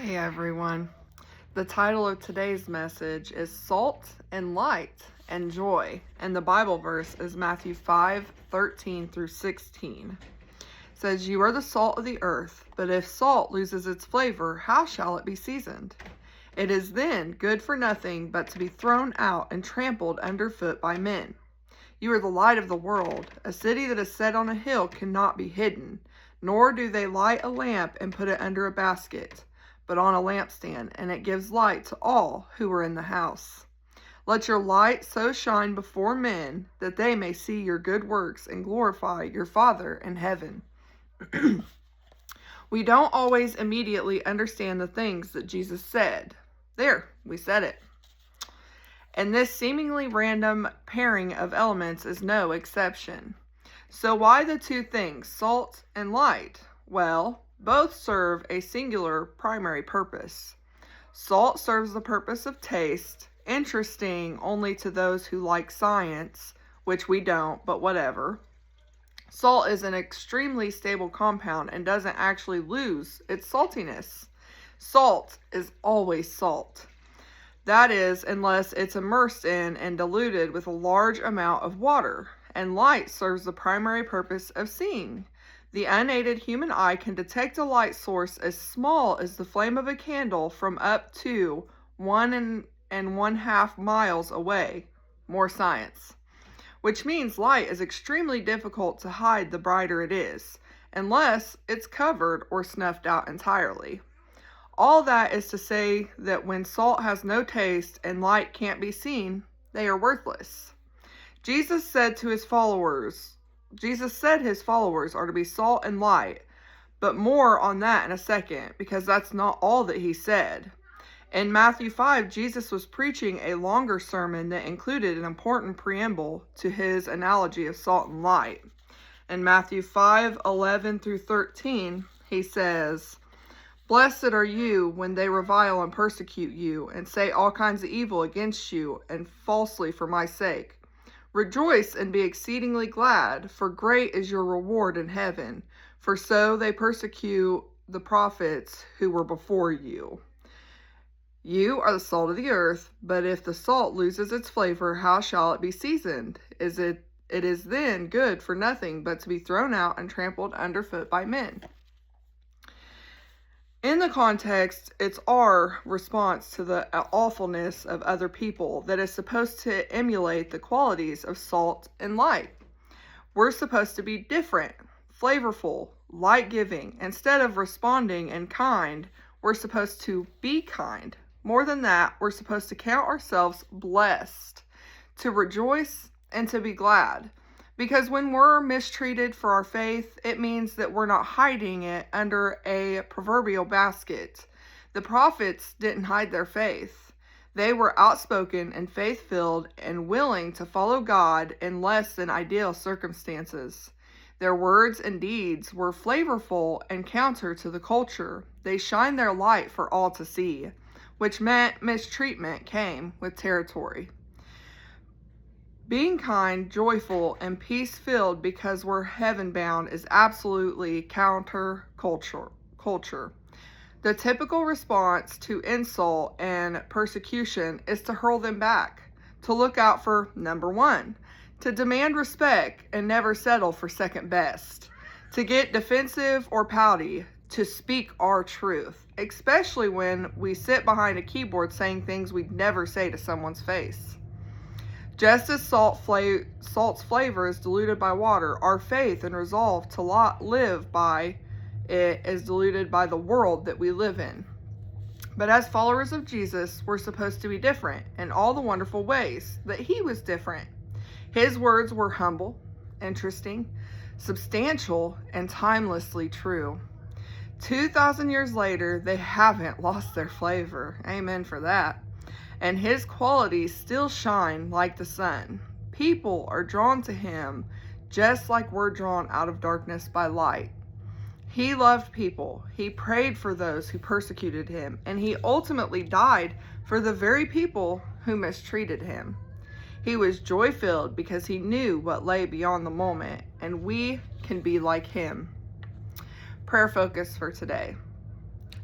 Hey everyone. The title of today's message is Salt and Light and Joy, and the Bible verse is Matthew 5:13 through 16. It says, "You are the salt of the earth, but if salt loses its flavor, how shall it be seasoned? It is then good for nothing but to be thrown out and trampled underfoot by men. You are the light of the world. A city that is set on a hill cannot be hidden, nor do they light a lamp and put it under a basket, but on a lampstand, and it gives light to all who are in the house. Let your light so shine before men that they may see your good works and glorify your Father in heaven." We don't always immediately understand the things that Jesus said. There, we said it. And this seemingly random pairing of elements is no exception. So why the two things, salt and light? Well, both serve a singular primary purpose. Salt serves the purpose of taste, interesting only to those who like science, which we don't, but whatever. Salt is an extremely stable compound and doesn't actually lose its saltiness. Salt is always salt. That is, unless it's immersed in and diluted with a large amount of water. And light serves the primary purpose of seeing. The unaided human eye can detect a light source as small as the flame of a candle from up to 1.5 miles away. More science. Which means light is extremely difficult to hide the brighter it is, unless it's covered or snuffed out entirely. All that is to say that when salt has no taste and light can't be seen, they are worthless. Jesus said his followers are to be salt and light, but more on that in a second, because that's not all that he said. In Matthew 5, Jesus was preaching a longer sermon that included an important preamble to his analogy of salt and light. In Matthew 5:11 through 13, he says, "Blessed are you when they revile and persecute you, and say all kinds of evil against you, and falsely for my sake. Rejoice and be exceedingly glad, for great is your reward in heaven. For so they persecute the prophets who were before you. You are the salt of the earth, but if the salt loses its flavor, how shall it be seasoned? It is then good for nothing but to be thrown out and trampled underfoot by men." In the context, it's our response to the awfulness of other people that is supposed to emulate the qualities of salt and light. We're supposed to be different, flavorful, light-giving. Instead of responding in kind, we're supposed to be kind. More than that, we're supposed to count ourselves blessed, to rejoice and to be glad. Because when we're mistreated for our faith, it means that we're not hiding it under a proverbial basket. The prophets didn't hide their faith. They were outspoken and faith-filled and willing to follow God in less than ideal circumstances. Their words and deeds were flavorful and counter to the culture. They shined their light for all to see, which meant mistreatment came with territory. Being kind, joyful, and peace-filled because we're heaven-bound is absolutely counter-culture. The typical response to insult and persecution is to hurl them back, to look out for number one, to demand respect and never settle for second best, to get defensive or pouty, to speak our truth, especially when we sit behind a keyboard saying things we'd never say to someone's face. Just as salt's flavor is diluted by water, our faith and resolve to live by it is diluted by the world that we live in. But as followers of Jesus, we're supposed to be different in all the wonderful ways that he was different. His words were humble, interesting, substantial, and timelessly true. 2,000 years later, they haven't lost their flavor. Amen for that. And his qualities still shine like the sun. People are drawn to him just like we're drawn out of darkness by light. He loved people. He prayed for those who persecuted him, and he ultimately died for the very people who mistreated him. He was joy-filled because he knew what lay beyond the moment, and we can be like him. Prayer focus for today.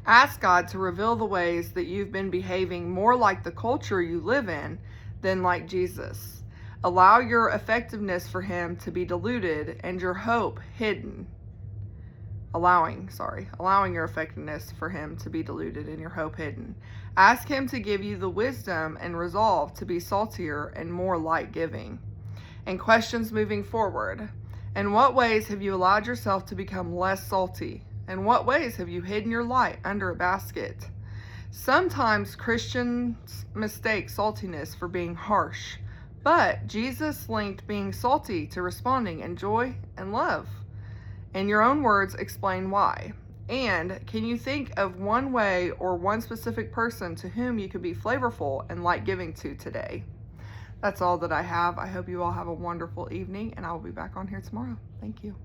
Ask God to reveal the ways that you've been behaving more like the culture you live in than like Jesus. Allow your effectiveness for Him to be diluted and your hope hidden. Allowing your effectiveness for Him to be diluted and your hope hidden. Ask Him to give you the wisdom and resolve to be saltier and more light-giving. And questions moving forward. In what ways have you allowed yourself to become less salty? In what ways have you hidden your light under a basket? Sometimes Christians mistake saltiness for being harsh, but Jesus linked being salty to responding in joy and love. In your own words, explain why. And can you think of one way or one specific person to whom you could be flavorful and light-giving to today? That's all that I have. I hope you all have a wonderful evening, and I will be back on here tomorrow. Thank you.